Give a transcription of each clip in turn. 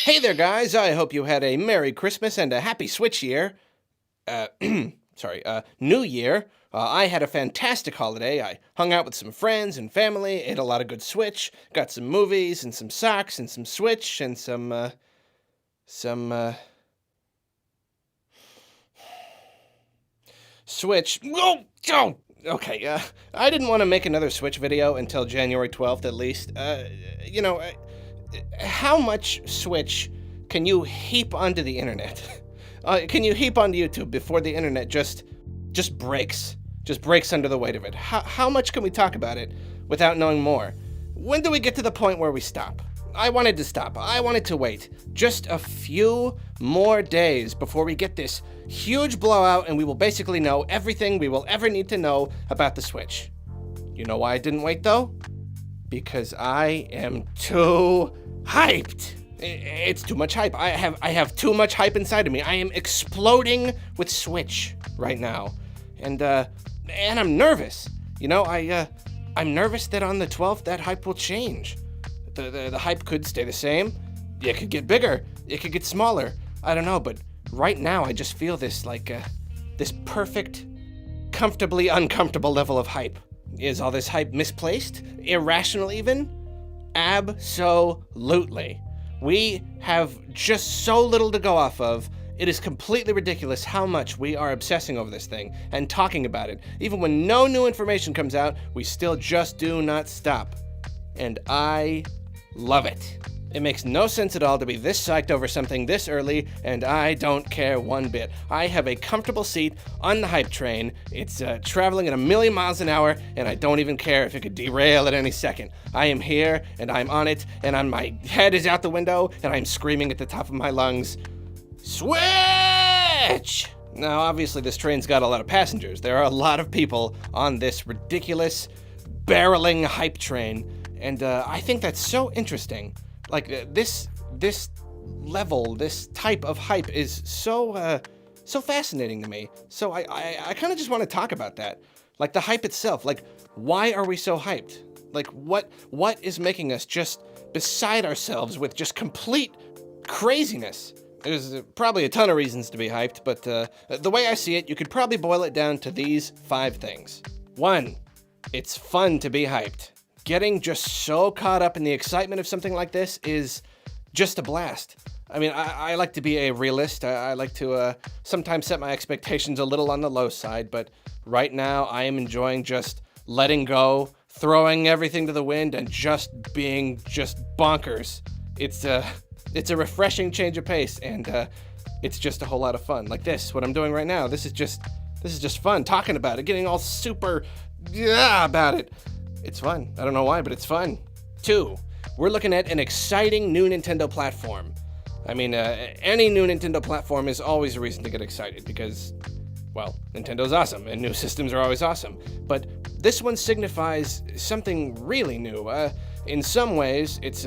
Hey there, guys. I hope you had a Merry Christmas and a Happy Switch year. New Year. I had a fantastic holiday. I hung out with some friends and family, ate a lot of good Switch, got some movies and some socks and some Switch and some Switch. Oh! Okay, I didn't want to make another Switch video until January 12th at least. How much Switch can you heap onto the internet? Can you heap onto YouTube before the internet just breaks? Just breaks under the weight of it. How much can we talk about it without knowing more? When do we get to the point where we stop? I wanted to stop. I wanted to wait just a few more days before we get this huge blowout and we will basically know everything we will ever need to know about the Switch. You know why I didn't wait though? Because I am too hyped. It's too much hype. I have too much hype inside of me. I am exploding with Switch right now. And I'm nervous. I'm nervous that on the 12th that hype will change. The hype could stay the same. It could get bigger. It could get smaller. I don't know, but right now I just feel this this perfect, comfortably uncomfortable level of hype. Is all this hype misplaced? Irrational even? Absolutely. We have just so little to go off of. It is completely ridiculous how much we are obsessing over this thing and talking about it. Even when no new information comes out, we still just do not stop. And I love it. It makes no sense at all to be this psyched over something this early, and I don't care one bit. I have a comfortable seat on the hype train. It's traveling at 1,000,000 miles an hour, and I don't even care if it could derail at any second. I am here, and I'm on it, and my head is out the window, and I'm screaming at the top of my lungs, Switch! Now, obviously, this train's got a lot of passengers. There are a lot of people on this ridiculous, barreling hype train, and I think that's so interesting. Like, this level, this type of hype is so fascinating to me. So I kind of just want to talk about that. Like, the hype itself. Like, why are we so hyped? Like, what is making us just beside ourselves with just complete craziness? There's probably a ton of reasons to be hyped, but the way I see it, you could probably boil it down to these 5 things. 1, it's fun to be hyped. Getting just so caught up in the excitement of something like this is just a blast. I mean, I like to be a realist. I like to sometimes set my expectations a little on the low side, but right now I am enjoying just letting go, throwing everything to the wind, and just being just bonkers. It's a refreshing change of pace, and it's just a whole lot of fun. Like this, what I'm doing right now, this is just fun, talking about it, getting all super about it. It's fun. I don't know why, but it's fun. 2, we're looking at an exciting new Nintendo platform. I mean, any new Nintendo platform is always a reason to get excited because, well, Nintendo's awesome and new systems are always awesome. But this one signifies something really new. In some ways, it's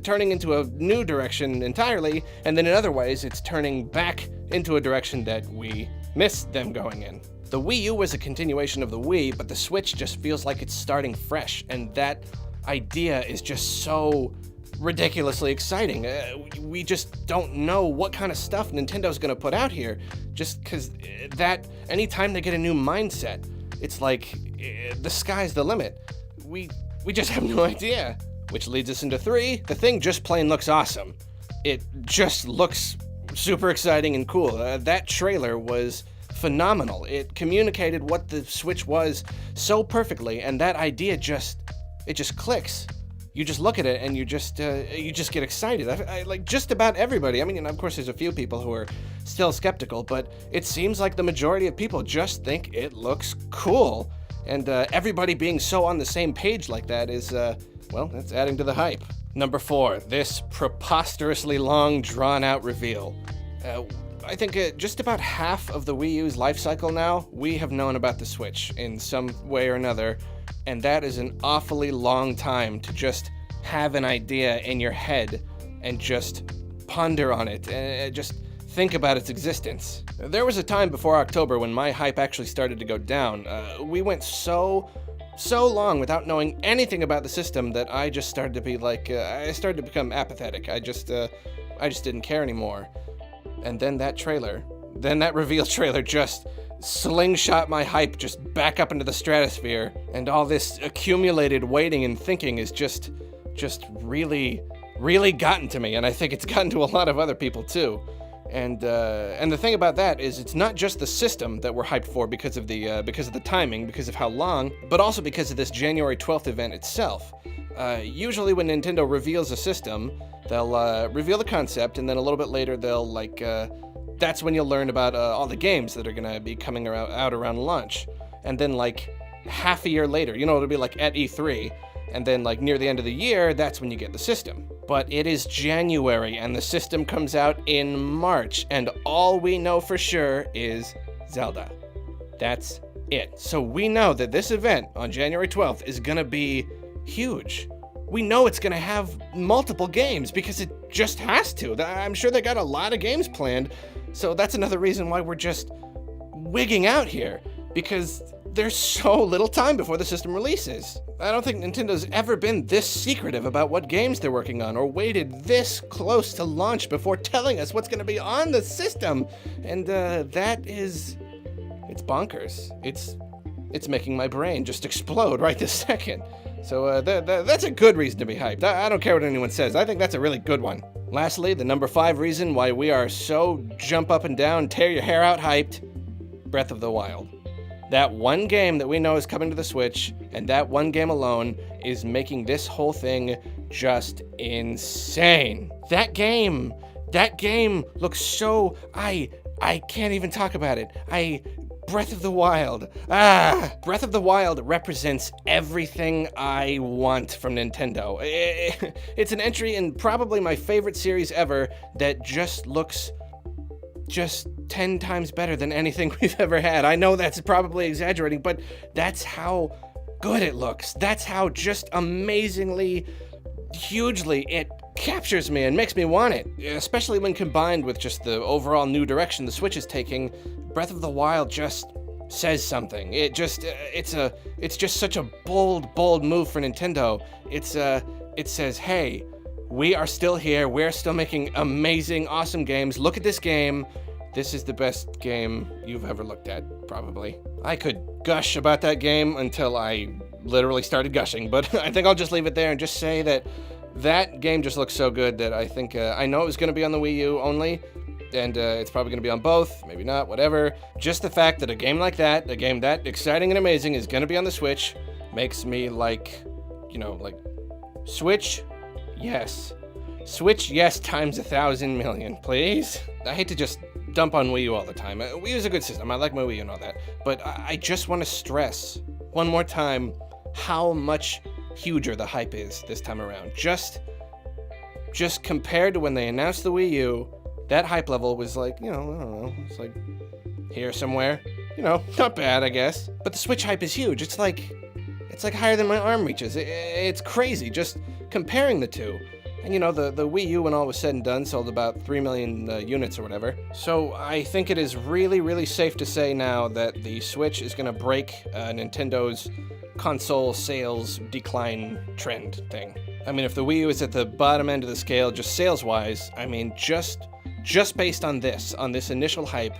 turning into a new direction entirely, and then in other ways, it's turning back into a direction that we missed them going in. The Wii U was a continuation of the Wii, but the Switch just feels like it's starting fresh, and that idea is just so ridiculously exciting. We just don't know what kind of stuff Nintendo's gonna put out here, just because that anytime they get a new mindset, it's like the sky's the limit. We just have no idea. Which leads us into 3, the thing just plain looks awesome. It just looks super exciting and cool. That trailer was phenomenal. It communicated what the Switch was so perfectly, and that idea just clicks. You just look at it and you just get excited. I like just about everybody. I mean, of course, there's a few people who are still skeptical, but it seems like the majority of people just think it looks cool. And everybody being so on the same page like that is, well, that's adding to the hype. Number 4, this preposterously long, drawn-out reveal. I think just about half of the Wii U's life cycle now, we have known about the Switch in some way or another, and that is an awfully long time to just have an idea in your head and just ponder on it, and just think about its existence. There was a time before October when my hype actually started to go down. We went so long without knowing anything about the system that I just started to be like, I started to become apathetic. I just didn't care anymore. And then that reveal trailer just slingshot my hype just back up into the stratosphere, and all this accumulated waiting and thinking is just really, really gotten to me, and I think it's gotten to a lot of other people too. And the thing about that is it's not just the system that we're hyped for because of the timing, because of how long, but also because of this January 12th event itself. Usually when Nintendo reveals a system, they'll reveal the concept, and then a little bit later they'll that's when you'll learn about all the games that are gonna be coming out around launch. And then half a year later, it'll be at E3, and then near the end of the year, that's when you get the system. But it is January, and the system comes out in March, and all we know for sure is Zelda. That's it. So we know that this event on January 12th is gonna be huge. We know it's gonna have multiple games because it just has to. I'm sure they got a lot of games planned, so that's another reason why we're just wigging out here, because there's so little time before the system releases. I don't think Nintendo's ever been this secretive about what games they're working on, or waited this close to launch before telling us what's gonna be on the system. And it's bonkers. It's making my brain just explode right this second. So that's a good reason to be hyped. I don't care what anyone says. I think that's a really good one. Lastly, the number 5 reason why we are so jump up and down, tear your hair out hyped, Breath of the Wild. That one game that we know is coming to the Switch, and that one game alone is making this whole thing just insane. That game looks so, I can't even talk about it. Breath of the Wild. Breath of the Wild represents everything I want from Nintendo. It's an entry in probably my favorite series ever that just looks 10 times better than anything we've ever had. I know that's probably exaggerating, but that's how good it looks. That's how just amazingly, hugely it captures me and makes me want it, especially when combined with just the overall new direction the Switch is taking. Breath of the Wild just says something. It's just such a bold move for Nintendo. It says, hey, we are still here. We're still making amazing, awesome games. Look at this game. This is the best game you've ever looked at, probably. I could gush about that game until I literally started gushing, but I think I'll just leave it there and just say that game just looks so good that I think, I know it was going to be on the Wii U only, and it's probably going to be on both, maybe not, whatever. Just the fact that a game like that, a game that exciting and amazing is going to be on the Switch, makes me Switch, yes. Switch, yes, times 1,000 million, please. I hate to just dump on Wii U all the time. Wii U is a good system, I like my Wii U and all that, but I just want to stress one more time how much huger the hype is this time around. Just compared to when they announced the Wii U, that hype level was I don't know, it's here somewhere. Not bad, I guess. But the Switch hype is huge. It's higher than my arm reaches. It's crazy just comparing the two. And the Wii U, when all was said and done, sold about 3 million units or whatever. So I think it is really, really safe to say now that the Switch is going to break Nintendo's console sales decline trend thing. I mean, if the Wii U is at the bottom end of the scale, just sales-wise, I mean, just based on this initial hype,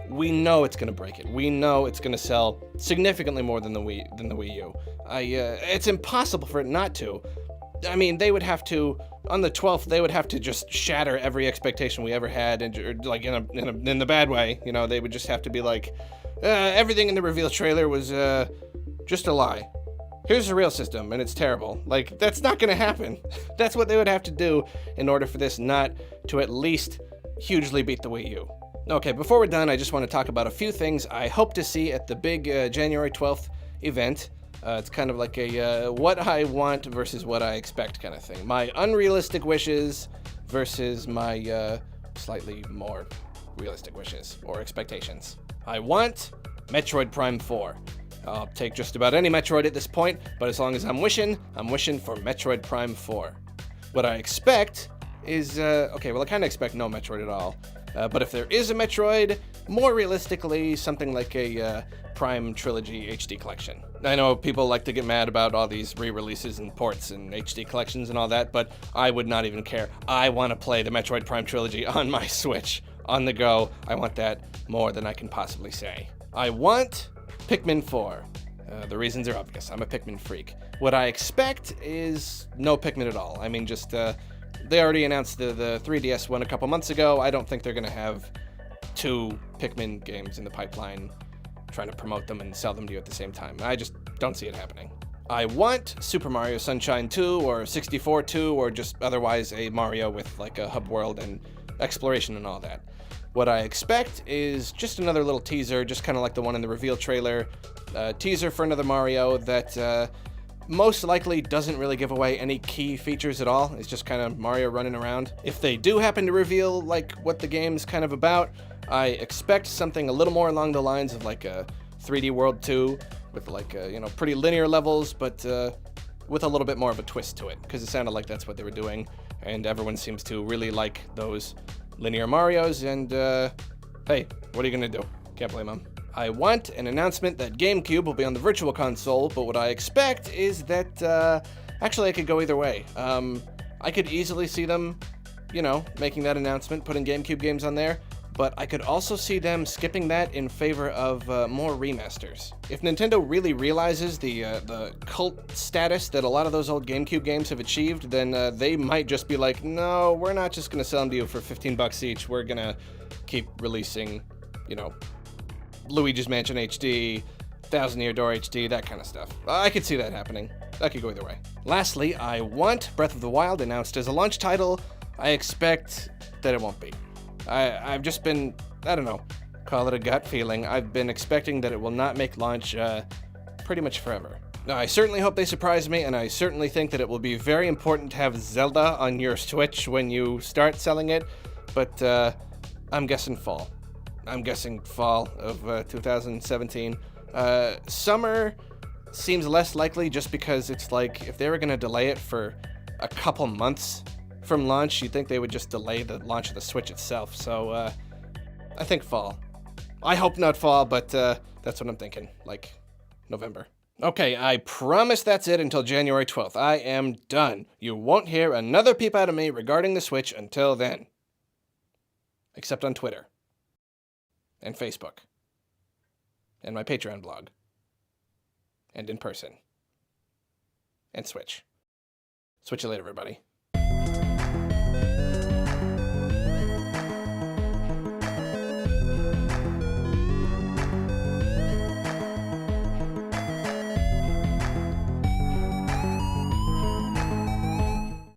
we know it's going to break it. We know it's going to sell significantly more than the Wii U. It's impossible for it not to. I mean, they would have to, on the 12th, they would have to just shatter every expectation we ever had, and in the bad way. They would just have to be everything in the reveal trailer was just a lie. Here's the real system, and it's terrible. That's not going to happen. That's what they would have to do in order for this not to at least hugely beat the Wii U. Okay, before we're done, I just want to talk about a few things I hope to see at the big January 12th event. It's kind of like a what I want versus what I expect kind of thing. My unrealistic wishes versus my slightly more realistic wishes or expectations. I want Metroid Prime 4. I'll take just about any Metroid at this point, but as long as I'm wishing for Metroid Prime 4. What I expect is, I kind of expect no Metroid at all. But if there is a Metroid, more realistically, something like a Prime Trilogy HD Collection. I know people like to get mad about all these re-releases and ports and HD collections and all that, but I would not even care. I want to play the Metroid Prime Trilogy on my Switch, on the go. I want that more than I can possibly say. I want Pikmin 4. The reasons are obvious. I'm a Pikmin freak. What I expect is no Pikmin at all. I mean, just, they already announced the 3DS one a couple months ago. I don't think they're gonna have 2 Pikmin games in the pipeline, trying to promote them and sell them to you at the same time. I just don't see it happening. I want Super Mario Sunshine 2 or 64 2 or just otherwise a Mario with like a hub world and exploration and all that. What I expect is just another little teaser, just kind of like the one in the reveal trailer. Teaser for another Mario that most likely doesn't really give away any key features at all. It's just kind of Mario running around. If they do happen to reveal like what the game's kind of about, I expect something a little more along the lines of like a 3D World 2 with like pretty linear levels, but with a little bit more of a twist to it, because it sounded like that's what they were doing, and everyone seems to really like those linear Marios, and hey, what are you gonna do? Can't blame them. I want an announcement that GameCube will be on the Virtual Console, but what I expect is that, actually I could go either way. I could easily see them, making that announcement, putting GameCube games on there, but I could also see them skipping that in favor of more remasters. If Nintendo really realizes the cult status that a lot of those old GameCube games have achieved, then they might just be like, no, we're not just gonna sell them to you for $15 each. We're gonna keep releasing, Luigi's Mansion HD, Thousand Year Door HD, that kind of stuff. I could see that happening. That could go either way. Lastly, I want Breath of the Wild announced as a launch title. I expect that it won't be. I've just been, I don't know, call it a gut feeling. I've been expecting that it will not make launch pretty much forever. Now, I certainly hope they surprise me, and I certainly think that it will be very important to have Zelda on your Switch when you start selling it, but I'm guessing fall. I'm guessing fall of 2017. Summer seems less likely just because it's like, if they were gonna delay it for a couple months from launch, you'd think they would just delay the launch of the Switch itself. So I think fall. I hope not fall, but that's what I'm thinking, like November. Okay, I promise that's it until January 12th. I am done. You won't hear another peep out of me regarding the Switch until then. Except on Twitter. And Facebook. And my Patreon blog. And in person. And Switch. Switch you later, everybody.